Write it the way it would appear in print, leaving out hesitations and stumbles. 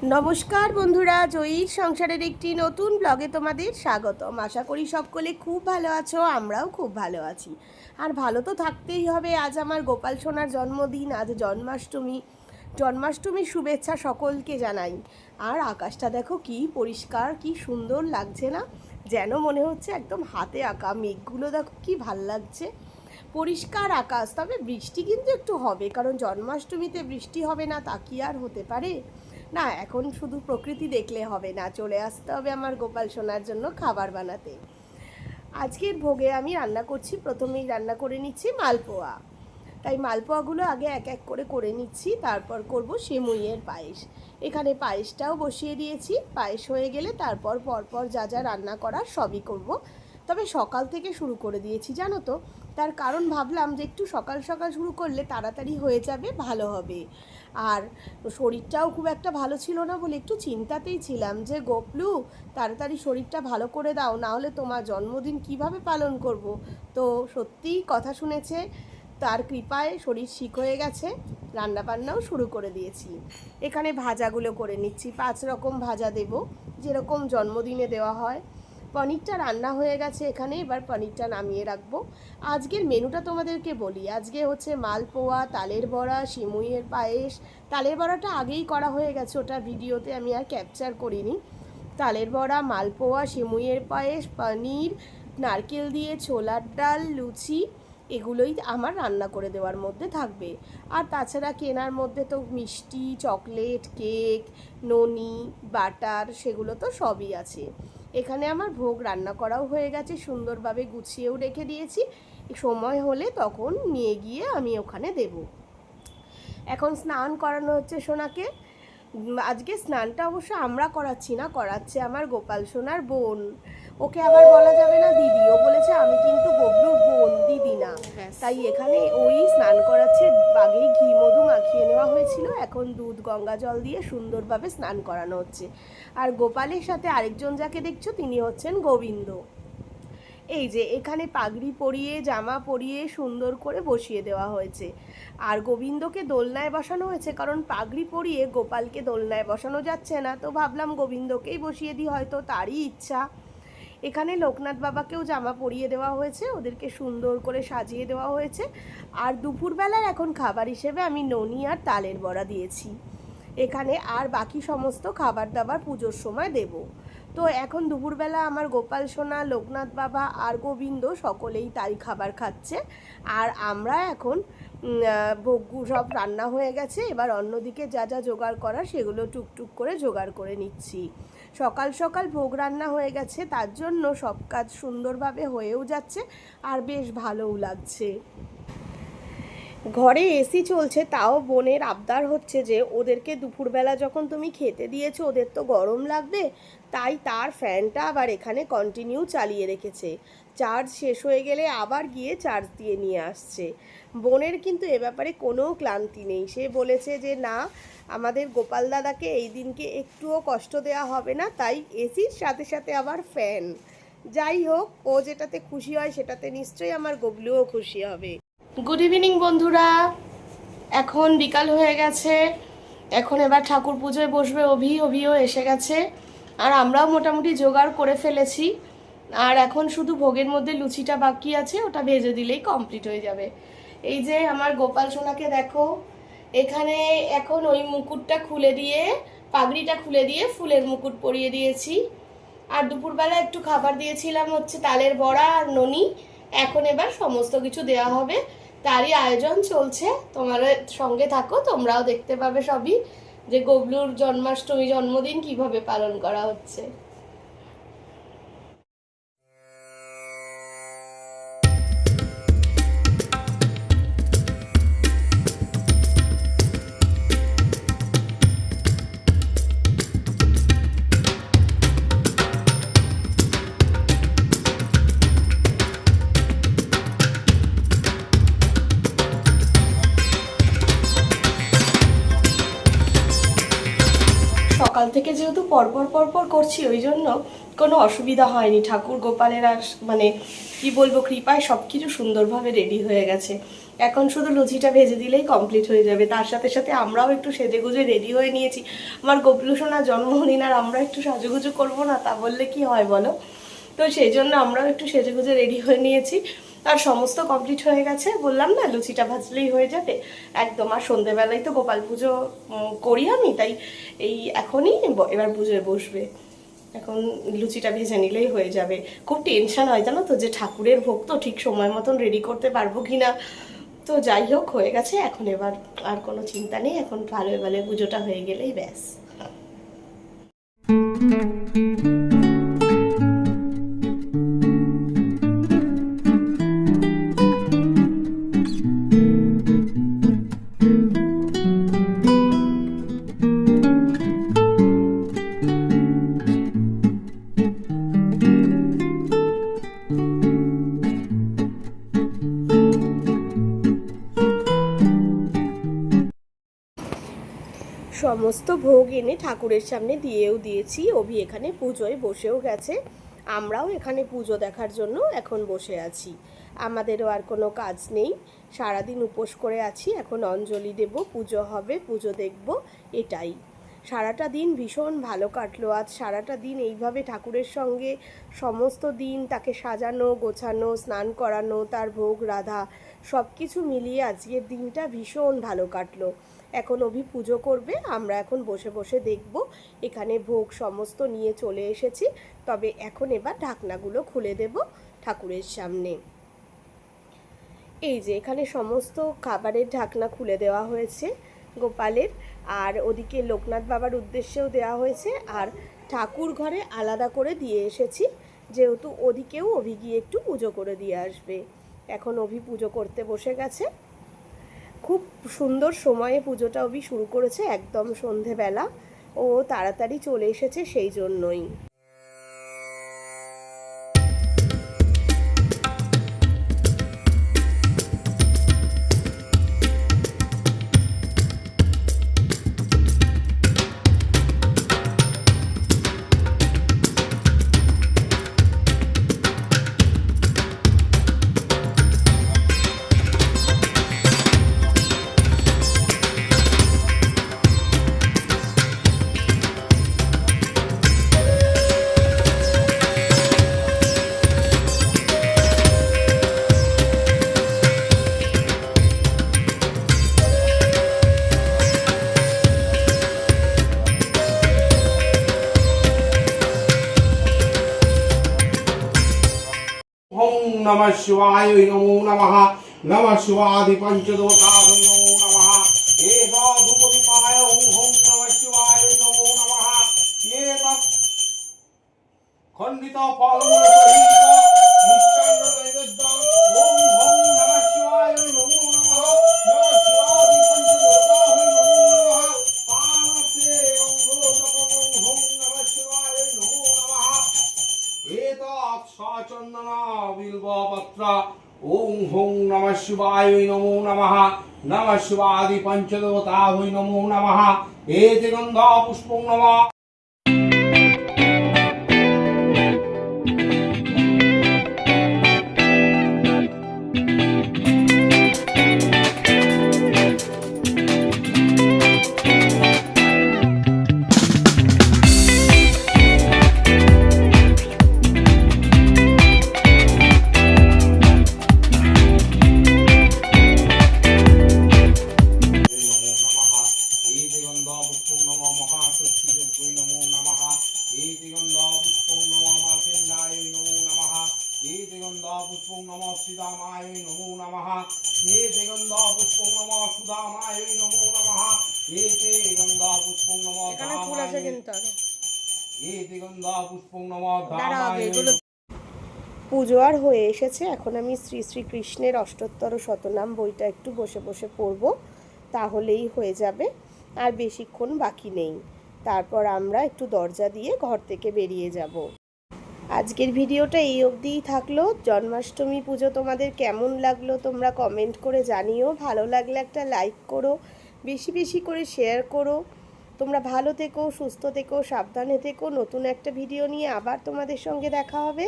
নমস্কার বন্ধুরা, জয়ীর সংসারের একটি নতুন ব্লগে তোমাদের স্বাগতম। আশা করি সকলে খুব ভালো আছো, আমরাও খুব ভালো আছি। আর ভালো তো থাকতেই হবে। আজ আমার গোপাল সোনার জন্মদিন, আজ জন্মাষ্টমীর শুভেচ্ছা সকলকে জানাই। আর আকাশটা দেখো কি পরিষ্কার, কি সুন্দর লাগছে না? যেন মনে হচ্ছে একদম হাতে আঁকা। মেঘগুলো দেখো কি ভাল লাগছে, পরিষ্কার আকাশ। তবে বৃষ্টি কিন্তু একটু হবে, কারণ জন্মাষ্টমীতে বৃষ্টি হবে না তা কি আর হতে পারে? না, এখন শুধু প্রকৃতি দেখলে হবে না, চলে আসতে হবে আমার গোপাল সোনার জন্য খাবার বানাতে। আজকের ভোগে আমি রান্না করছি, প্রথমেই রান্না করে নিচ্ছি মালপোয়া। তাই মালপোয়াগুলো আগে এক এক করে করে নিচ্ছি, তারপর করব সেমুইয়ের পায়েস। এখানে পায়েসটাও বসিয়ে দিয়েছি। পায়েস হয়ে গেলে তারপর পরপর যা যা রান্না করার সবই করব। তবে সকাল থেকে শুরু করে দিয়েছি জানো তো, তার কারণ ভাবলাম যে একটু সকাল সকাল শুরু করলে তাড়াতাড়ি হয়ে যাবে, ভালো হবে। আর শরীরটাও খুব একটা ভালো ছিল না বলে একটু চিন্তাতেই ছিলাম যে গোপলু, তাড়াতাড়ি শরীরটা ভালো করে দাও, না হলে তোমার জন্মদিন কিভাবে পালন করব। তো সত্যিই কথা শুনেছে, তার কৃপায় শরীর ঠিক হয়ে গেছে, রান্নাবান্নাও শুরু করে দিয়েছি। এখানে ভাজাগুলো করে নিচ্ছি, 5 রকম ভাজা দেব, যেরকম জন্মদিনে দেওয়া হয়। পনিরটা রান্না হয়ে গেছে এখানে, এবার পনিরটা নামিয়ে রাখবো। আজকের মেনুটা তোমাদেরকে বলি। আজকে হচ্ছে মালপোয়া, তালের বড়া, সিমুইয়ের পায়েস। তালের বড়াটা আগেই করা হয়ে গেছে, ওটা ভিডিওতে আমি আর ক্যাপচার করিনি। তালের বড়া, মালপোয়া, সিমুইয়ের পায়েস, পনির, নারকেল দিয়ে ছোলার ডাল, লুচি, এগুলোই আমার রান্না করে দেওয়ার মধ্যে থাকবে। আর তাছাড়া কেনার মধ্যে তো মিষ্টি, চকলেট, কেক, ননি, বাটার, সেগুলো তো সবই আছে। এখানে আমার ভোগ রান্না করাও হয়ে গেছে, সুন্দরভাবে গুছিয়েও রেখে দিয়েছি। সময় হলে তখন নিয়ে গিয়ে আমি ওখানে দেব। এখন স্নান করানো হচ্ছে সোনাকে। আজকে স্নানটা অবশ্য আমরা করাচ্ছি না, করাচ্ছে আমার গোপাল সোনার বোন। ওকে আবার বলা যাবে না দিদি, ও বলেছে আমি কিন্তু গবলুর বোন, দিদি না। তাই এখানে ওই স্নান করাচ্ছে। আগেই ঘি মধু মাখিয়ে নেওয়া হয়েছিল, এখন দুধ গঙ্গা জল দিয়ে সুন্দরভাবে স্নান করানো হচ্ছে। আর গোপালের সাথে আরেকজন যাকে দেখছো তিনি হচ্ছেন গোবিন্দ। এই যে এখানে পাগড়ি পরিয়ে, জামা পরিয়ে সুন্দর করে বসিয়ে দেওয়া হয়েছে। আর গোবিন্দকে দোলনায় বসানো হয়েছে, কারণ পাগড়ি পরিয়ে গোপালকে দোলনায় বসানো যাচ্ছে না, তো ভাবলাম গোবিন্দকেই বসিয়ে দিই, হয়তো তারই ইচ্ছা। এখানে লোকনাথ বাবাকেও জামা পরিয়ে দেওয়া হয়েছে, ওদেরকে সুন্দর করে সাজিয়ে দেওয়া হয়েছে। আর দুপুরবেলায় এখন খাবার হিসেবে আমি ননি আর তালের বড়া দিয়েছি এখানে। আর বাকি সমস্ত খাবার দাবার পুজোর সময় দেব। তো এখন দুপুরবেলা আমার গোপাল সোনা, লোকনাথ বাবা আর গোবিন্দ সকলেই তাই খাবার খাচ্ছে। আর আমরা এখন ভোগ সব রান্না হয়ে গেছে, এবার অন্যদিকে যা যা জোগাড় করা সেগুলো টুকটুক করে জোগাড় করে নিচ্ছি। সকাল সকাল ভোগ রান্না হয়ে গেছে, তার জন্য সব কাজ সুন্দরভাবে হয়েও যাচ্ছে আর বেশ ভালোও লাগছে। ঘরে এসি চলছে, তাও বোনের আবদার হচ্ছে যে ওদেরকে দুপুরবেলা যখন তুমি খেতে দিয়েছো ওদের তো গরম লাগবে, তাই তার ফ্যানটা আবার এখানে কন্টিনিউ চালিয়ে রেখেছে। চার্জ শেষ হয়ে গেলে আবার গিয়ে চার্জ দিয়ে নিয়ে আসছে। বোনের কিন্তু এ ব্যাপারে কোনো ক্লান্তি নেই। সে বলেছে যে না, আমাদের গোপাল দাদাকে এই দিনকে একটুও কষ্ট দেওয়া হবে না, তাই এসির সাথে সাথে আবার ফ্যান। যাই হোক, ও যেটাতে খুশি হয় সেটাতে নিশ্চয়ই আমার গবলুও খুশি হবে। গুড ইভিনিং বন্ধুরা, এখন বিকাল হয়ে গেছে। এখন এবার ঠাকুর পুজোয় বসবে অভিও এসে গেছে। আর আমরাও মোটামুটি জোগাড় করে ফেলেছি। আর এখন শুধু ভোগের মধ্যে লুচিটা বাকি আছে, ওটা ভেজে দিলেই কমপ্লিট হয়ে যাবে। এই যে আমার গোপাল সোনাকে দেখো, এখানে এখন ওই মুকুটটা খুলে দিয়ে, পাগড়িটা খুলে দিয়ে ফুলের মুকুট পরিয়ে দিয়েছি। আর দুপুরবেলা একটু খাবার দিয়েছিলাম হচ্ছে তালের বড়া আর ননি। এখন এবার সমস্ত কিছু দেওয়া হবে, তারই আয়োজন চলছে। তোমাদের সঙ্গে থাকো, তোমরাও দেখতে পাবে সবই, যে গবলুর জন্মদিন কিভাবে পালন করা হচ্ছে। সকাল থেকে যেহেতু পরপর পরপর করছি, ওই জন্য কোনো অসুবিধা হয়নি। ঠাকুর গোপালের আর মানে কি বলবো, কৃপায় সব কিছু সুন্দরভাবে রেডি হয়ে গেছে। এখন শুধু লুচিটা ভেজে দিলেই কমপ্লিট হয়ে যাবে। তার সাথে সাথে আমরাও একটু সেজেগুজে রেডি হয়ে নিয়েছি। আমার গপলু সোনার জন্মদিন, আর আমরা একটু সাজুগুজু করবো না তা বললে কি হয় বলো? তো সেই জন্য আমরাও একটু সেজেগুজে রেডি হয়ে নিয়েছি। আর সমস্ত কমপ্লিট হয়ে গেছে, বললাম না লুচিটা ভাজলেই হয়ে যাবে একদম। আর সন্ধেবেলায় তো গোপাল পুজো করি আমি, তাই এই এখনই এবার পুজোয় বসবে। এখন লুচিটা ভেজে নিলেই হয়ে যাবে। খুব টেনশন হয় জানো তো, যে ঠাকুরের ভোগ তো ঠিক সময় মতন রেডি করতে পারবো কিনা। তো যাই হোক, হয়ে গেছে এখন, এবার আর কোনো চিন্তা নেই। এখন ভালো ভালো পুজোটা হয়ে গেলেই ব্যাস। সমস্ত ভোগ এনে ঠাকুরের সামনে দিয়েও দিয়েছি। অভি এখানে পুজোয় বসেও গেছে। আমরাও এখানে পুজো দেখার জন্য এখন বসে আছি। আমাদেরও আর কোনো কাজ নেই, সারাদিন উপোস করে আছি। এখন অঞ্জলি দেব, পুজো হবে, পুজো দেখব, এটাই। সারাটা দিন ভীষণ ভালো কাটলো। আজ সারাটা দিন এইভাবে ঠাকুরের সঙ্গে সমস্ত দিন তাকে সাজানো গোছানো, স্নান করানো, তার ভোগ রাধা সব কিছু মিলিয়ে আজকের দিনটা ভীষণ ভালো কাটলো। এখন অভি পুজো করবে, আমরা এখন বসে বসে দেখব। এখানে ভোগ সমস্ত নিয়ে চলে এসেছি, তবে এখন এবার ঢাকনাগুলো খুলে দেব ঠাকুরের সামনে। এই যে এখানে সমস্ত খাবারের ঢাকনা খুলে দেওয়া হয়েছে গোপালের, আর ওদিকে লোকনাথ বাবার উদ্দেশ্যেও দেওয়া হয়েছে। আর ঠাকুর ঘরে আলাদা করে দিয়ে এসেছি, যেহেতু ওদিকেও অভি গিয়ে একটু পুজো করে দিয়ে আসবে। এখন অভি পুজো করতে বসে গেছে। খুব সুন্দর সময়ে পুজোটা অভি শুরু করেছে, একদম সন্ধেবেলা। ও তাড়াতাড়ি চলে এসেছে সেই জন্যই। नमः शिवाय नमो नमः नमः शिवादि पंचदोषाय नमो नमः एका धूपदीपाय ओम नमः शिवाय नमो नमः ये तत् खंडित फलमूल सहित मिष्टान्न नैवेद्यं ओम नमः शिवाय नमो नमः नमः शिवादि पंचदोषाय नमो नमः पानसे ओम नमः शिवाय नमो नमः एतत् साचन्दना बिल्वपत्र ओम नमः शिवाय नमो नमः नमः शिवादि पंचदेवताय नमो नमः एते गन्धा पुष्पं नमः। পুজো আর হয়ে এসেছে। এখন আমি শ্রী শ্রী কৃষ্ণের অষ্টোত্তর শতনাম বইটা একটু বসে বসে পড়ব, তাহলেই হয়ে যাবে। আর বেশিক্ষণ বাকি নেই, তারপর আমরা একটু দরজা দিয়ে ঘর থেকে বেরিয়ে যাব। আজকের ভিডিওটা এই অবধিই থাকলো। জন্মাষ্টমী পুজো তোমাদের কেমন লাগলো তোমরা কমেন্ট করে জানিও। ভালো লাগলে একটা লাইক করো, বেশি বেশি করে শেয়ার করো। তোমরা ভালো থেকো, সুস্থ থেকো, সাবধানে থেকো। নতুন একটা ভিডিও নিয়ে আবার তোমাদের সঙ্গে দেখা হবে।